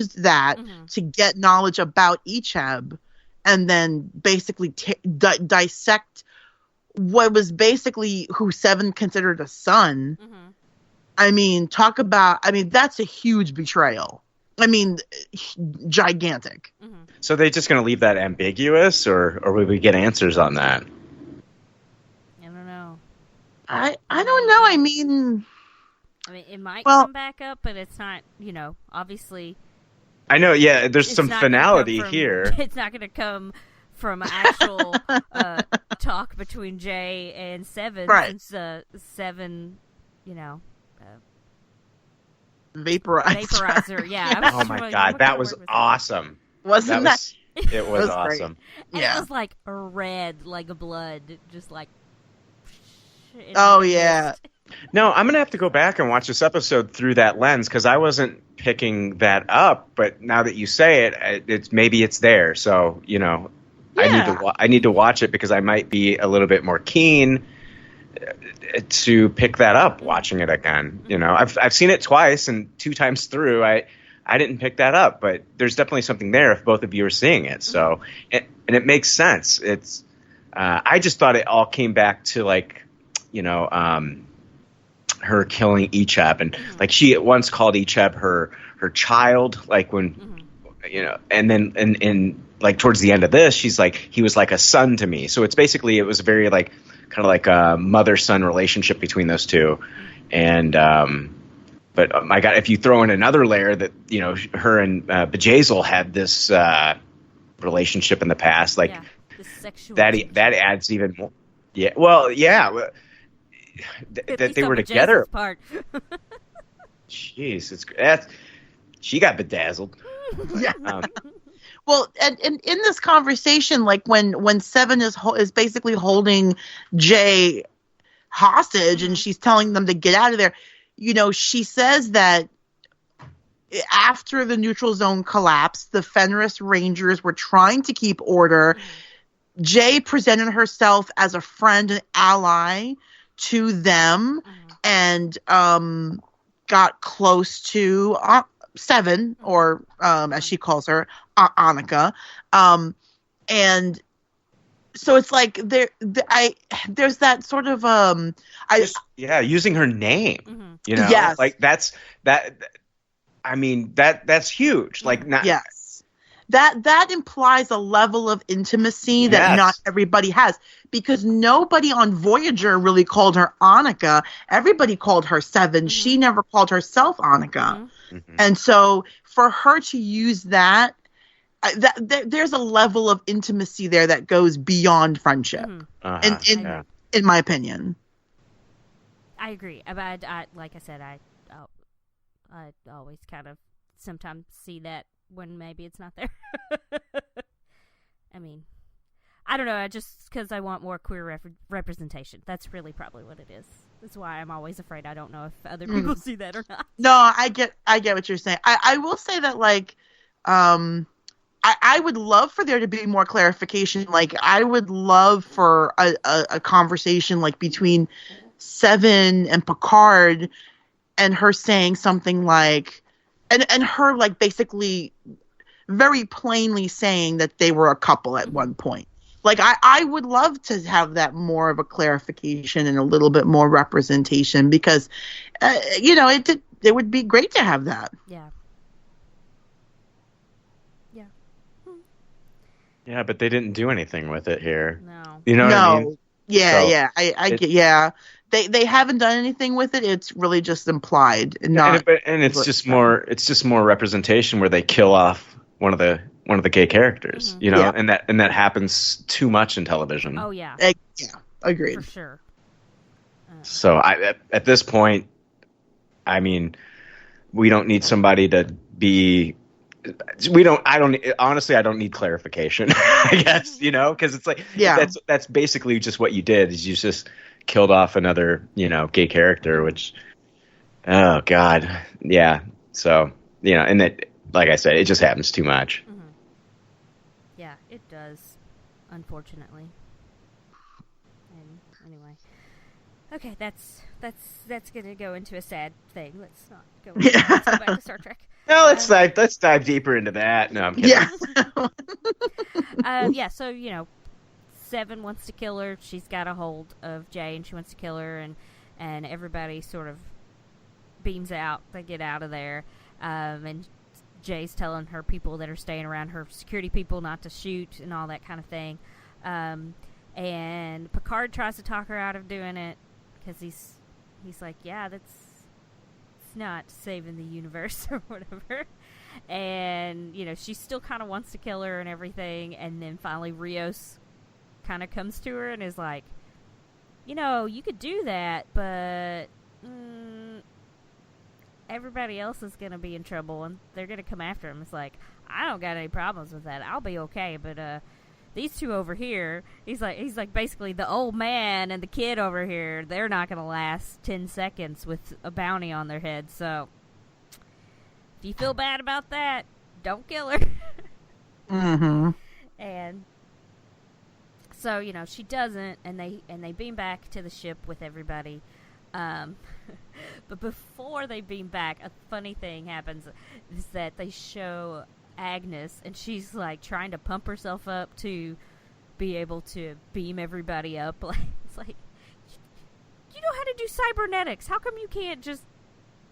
used that to get knowledge about Icheb, and then basically dissect what was basically who Seven considered a son. I mean, that's a huge betrayal. I mean, gigantic. So they're just going to leave that ambiguous, or will we get answers on that? I don't know. I don't know. I mean, it might come back up, but it's not, obviously. I know, yeah, there's some finality here. It's not going to come from actual talk between Jay and Seven, right. Since Seven, Vaporizer. Yeah. Oh my God, that was awesome. Wasn't that? It was awesome. And it was like red, like blood, just like. Oh yeah. No, I'm gonna have to go back and watch this episode through that lens because I wasn't picking that up. But now that you say it, maybe it's there. So Yeah. I need to watch it because I might be a little bit more keen to pick that up watching it again. I've seen it twice, and 2 times through I didn't pick that up, but there's definitely something there if both of you are seeing it. So and it makes sense. It's I just thought it all came back to her killing Icheb, and like she at once called Icheb her child, like when and then and like towards the end of this she's like, he was like a son to me. So it was very like kind of like a mother-son relationship between those two. And but my God, if you throw in another layer that her and Bjayzl had this relationship in the past, like that adds even more. Yeah, well, yeah, that they were together. Jeez, she got bedazzled. Yeah. Well, and in this conversation, like when Seven is basically holding Jay hostage, and she's telling them to get out of there, she says that after the neutral zone collapsed, the Fenris Rangers were trying to keep order. Jay presented herself as a friend and ally to them, and got close to Seven, or as she calls her, Annika, and so it's like there's that sort of using her name, yes. Like that's huge. Like yes, that implies a level of intimacy that not everybody has, because nobody on Voyager really called her Annika. Everybody called her Seven. She never called herself Annika. And so for her to use that, there's a level of intimacy there that goes beyond friendship, in my opinion. I agree. But like I said, I always kind of sometimes see that when maybe it's not there. I mean, I don't know. Just because I want more queer representation. That's really probably what it is. That's why I'm always afraid I don't know if other people see that or not. No, I get what you're saying. I will say that, like, I would love for there to be more clarification. Like, I would love for a conversation like between Seven and Picard, and her saying something like, and her like basically very plainly saying that they were a couple at one point. Like, I would love to have that more of a clarification and a little bit more representation, because, it would be great to have that. Yeah. Yeah. Yeah, but they didn't do anything with it here. No. You know what I mean? Yeah, so I get, yeah. They haven't done anything with it. It's really just implied, and it's just more representation where they kill off one of the gay characters, and that happens too much in television. Oh yeah. Yeah, agreed. For sure. So at this point, I mean, we don't need somebody to be. I don't need clarification. I guess because it's like that's basically just what you did. Is you just killed off another gay character, which oh god, yeah. So and that, like I said, it just happens too much. Yeah, it does, unfortunately. And anyway, okay, that's gonna go into a sad thing. Let's not go. Let's go back to Star Trek. Well, let's dive deeper into that. No, I'm kidding. Yeah. So Seven wants to kill her. She's got a hold of Jay, and she wants to kill her, and everybody sort of beams out. They get out of there, and Jay's telling her people that are staying around, her security people, not to shoot and all that kind of thing. And Picard tries to talk her out of doing it because he's like, yeah, it's not saving the universe or whatever. And she still kind of wants to kill her and everything. And then finally Rios kind of comes to her and is like, you could do that, but everybody else is going to be in trouble and they're going to come after him. It's like, I don't got any problems with that. I'll be okay. But these two over here, he's like basically the old man and the kid over here, they're not going to last 10 seconds with a bounty on their head. So if you feel bad about that, don't kill her. Mm-hmm. And so, she doesn't, and they beam back to the ship with everybody. But before they beam back, a funny thing happens is that they show Agnes, and she's like trying to pump herself up to be able to beam everybody up. It's like, you know how to do cybernetics. How come you can't just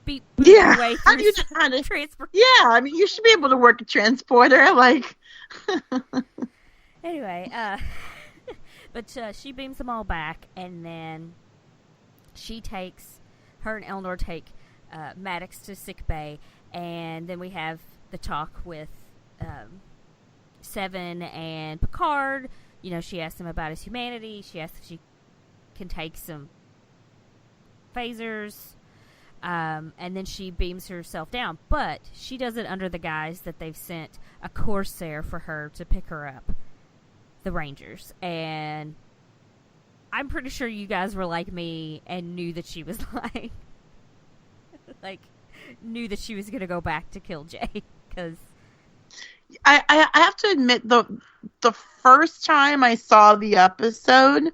beat your way how through do you know how to transport? Yeah, I mean, you should be able to work a transporter. Like, anyway, but she beams them all back, and then her and Elnor take Maddox to sickbay, and then we have the talk with Seven and Picard. She asks him about his humanity. She asks if she can take some phasers, and then she beams herself down. But she does it under the guise that they've sent a Corsair for her to pick her up, the Rangers. And I'm pretty sure you guys were like me and knew that she was lying. Knew that she was going to go back to kill Jay. Because I have to admit, the first time I saw the episode,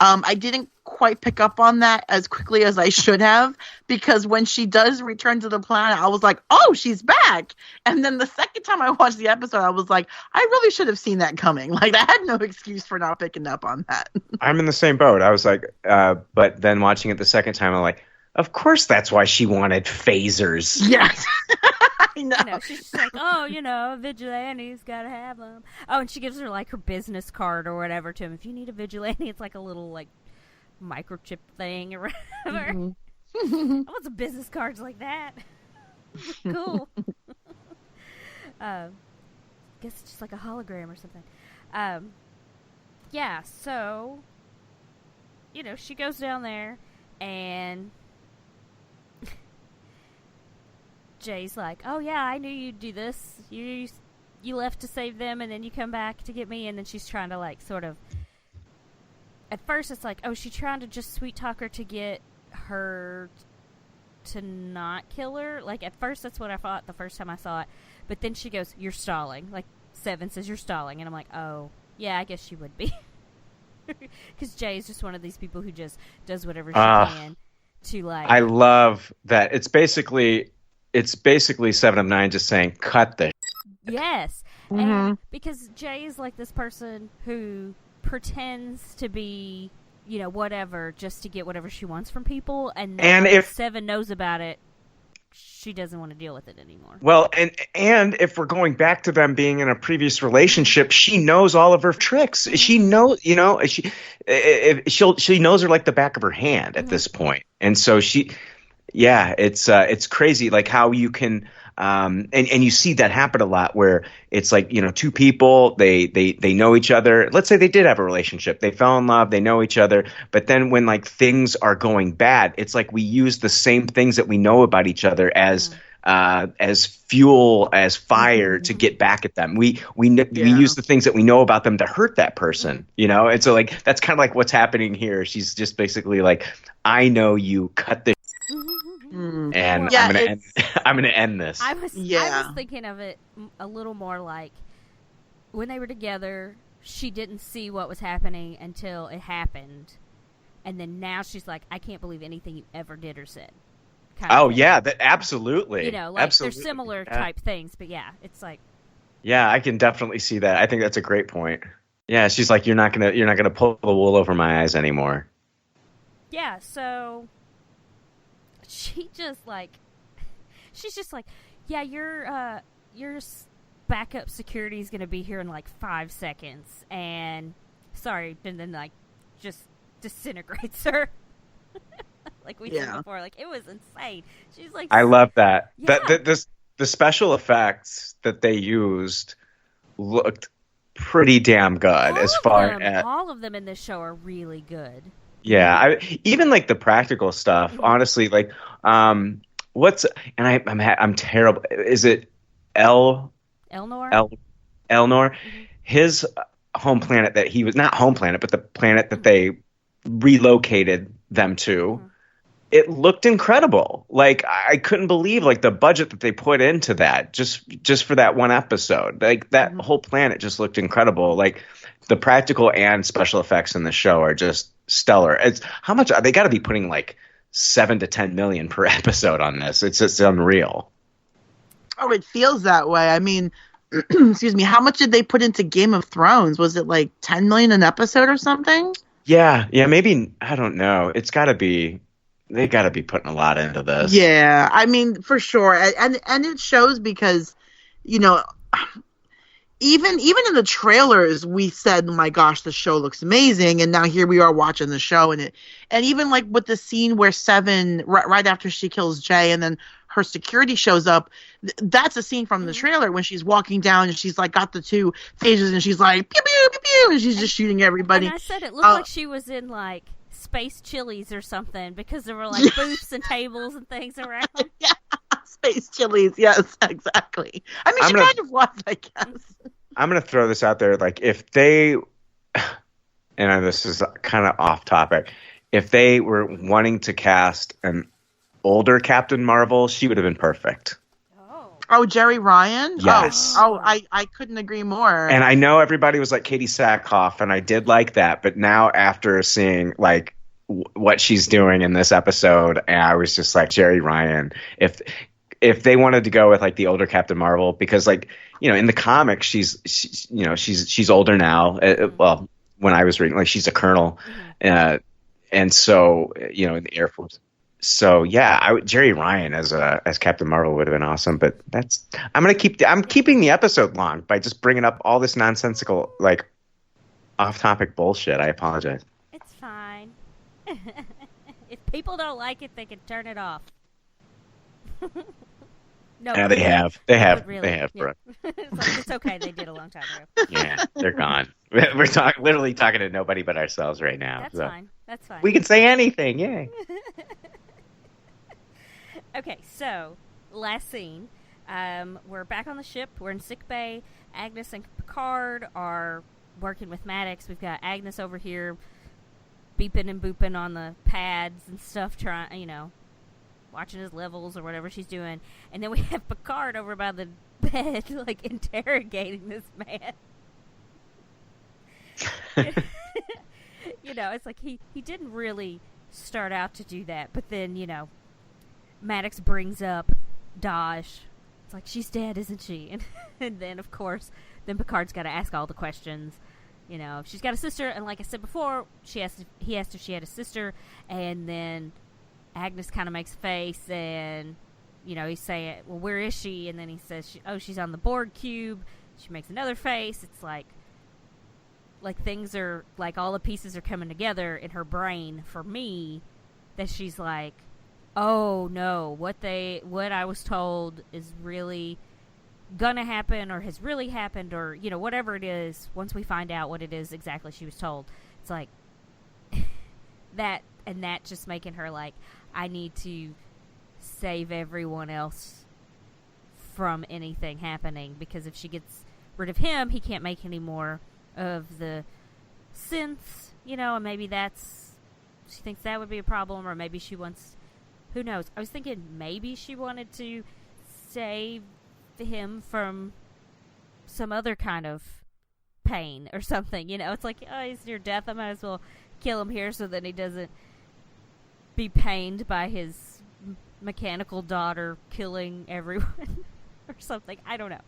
I didn't quite pick up on that as quickly as I should have, because when she does return to the planet, I was like, oh, she's back. And then the second time I watched the episode, I was like, I really should have seen that coming. Like, I had no excuse for not picking up on that. I'm in the same boat. I was like, but then watching it the second time, I'm like, of course that's why she wanted phasers. Yes. I know. She's just like, oh, vigilante's gotta have them. Oh, and she gives her her business card or whatever to him. If you need a vigilante, it's like a little microchip thing or whatever. Mm-hmm. I want some business cards like that. Cool. Guess it's just like a hologram or something. Yeah. So, she goes down there and Jay's like, oh yeah, I knew you'd do this. You left to save them, and then you come back to get me. And then she's trying to sort of. At first, it's like, oh, she's trying to just sweet talk her to get her to not kill her. At first, that's what I thought the first time I saw it. But then she goes, "You're stalling." Seven says, "You're stalling," and I'm like, oh, yeah, I guess she would be, because Jay is just one of these people who just does whatever she can to I love that. It's basically 7 of 9 just saying, cut the Yes. Mm-hmm. And because Jay is this person who pretends to be, whatever, just to get whatever she wants from people. And if Seven knows about it, she doesn't want to deal with it anymore. Well, and if we're going back to them being in a previous relationship, she knows all of her tricks. Mm-hmm. She knows, she knows her like the back of her hand at this point. And so it's crazy, how you can, and you see that happen a lot where it's two people, they know each other. Let's say they did have a relationship. They fell in love. They know each other. But then when things are going bad, it's we use the same things that we know about each other as fuel, as fire to get back at them. We use the things that we know about them to hurt that person, And so that's kind of what's happening here. She's just basically I know you, cut this. And I'm gonna end this. I was thinking of it a little more when they were together, she didn't see what was happening until it happened, and then now she's like, I can't believe anything you ever did or said. Oh yeah, that absolutely. You know, like absolutely. They're similar type things, but yeah, it's like. Yeah, I can definitely see that. I think that's a great point. Yeah, she's like, you're not gonna pull the wool over my eyes anymore. Yeah, so she's just like, yeah, your backup security is gonna be here in like 5 seconds, and sorry, and then like just disintegrates her. Like we said before, like it was insane. She's like, I love that. Yeah. The special effects that they used looked pretty damn good. All of them in this show are really good. Yeah, even like the practical stuff. Honestly, like I'm terrible. Is it Elnor? Elnor. His home planet that he was not home planet, but the planet that they relocated them to. It looked incredible. Like I couldn't believe like the budget that they put into that just for that one episode. Like that whole planet just looked incredible. Like the practical and special effects in the show are just stellar. It's how much they got to be putting like 7 to 10 million per episode on this. It's just unreal. Oh, it feels that way. I mean, excuse me. How much did they put into Game of Thrones? Was it like 10 million an episode or something? Yeah, maybe. I don't know. It's got to be. They got to be putting a lot into this. Yeah, I mean, for sure. And it shows because, you know, even in the trailers, we said, my gosh, the show looks amazing. And now here we are watching the show. And even like with the scene where Seven, right after she kills Jay and then her security shows up, that's a scene from the trailer when she's walking down and she's like got the 2 phases and she's like, pew, pew, pew, pew, and she's just shooting everybody. And I said it looked like she was in like Space Chili's or something because there were like booths and tables and things around. Yeah, Space Chili's. Yes, exactly. I mean, she kind of was, I guess. I'm going to throw this out there. Like if they, and this is kind of off topic, if they were wanting to cast an older Captain Marvel, she would have been perfect. Oh, Jerry Ryan? Yes. Oh, I couldn't agree more. And I know everybody was like Katie Sackhoff, and I did like that. But now after seeing like what she's doing in this episode, and I was just like, Jerry Ryan. If they wanted to go with like the older Captain Marvel, because like, you know, in the comics, she's older now. Well, when I was reading, like she's a colonel, and so, you know, in the Air Force. So yeah, Jerry Ryan as Captain Marvel would have been awesome, but I'm keeping the episode long by just bringing up all this nonsensical like off-topic bullshit. I apologize. It's fine. If people don't like it, they can turn it off. No, yeah, they have, really, they have, bro. It's okay. They did a long time ago. Yeah, they're gone. We're literally talking to nobody but ourselves right now. That's fine. That's fine. We can say anything. Yay. Okay, so last scene. We're back on the ship. We're in sick bay. Agnes and Picard are working with Maddox. We've got Agnes over here beeping and booping on the pads and stuff, trying, you know, watching his levels or whatever she's doing. And then we have Picard over by the bed, like, interrogating this man. You know, it's like he didn't really start out to do that, but then, you know, Maddox brings up Daj. It's like, she's dead, isn't she? And then, of course, then Picard's got to ask all the questions. You know, if she's got a sister, and like I said before, he asked if she had a sister, and then Agnes kind of makes a face, and, you know, he's saying, well, where is she? And then he says, she's on the Borg cube. She makes another face. It's like things are, like, all the pieces are coming together in her brain for me, that she's like, oh no, what I was told is really gonna happen, or has really happened, or, you know, whatever it is. Once we find out what it is exactly she was told, it's like that just making her like, I need to save everyone else from anything happening, because if she gets rid of him, he can't make any more of the synths, you know, and maybe she thinks that would be a problem, or maybe she wants, who knows. I was thinking maybe she wanted to save him from some other kind of pain or something, you know. It's like, oh, he's near death, I might as well kill him here so that he doesn't be pained by his mechanical daughter killing everyone or something. I don't know.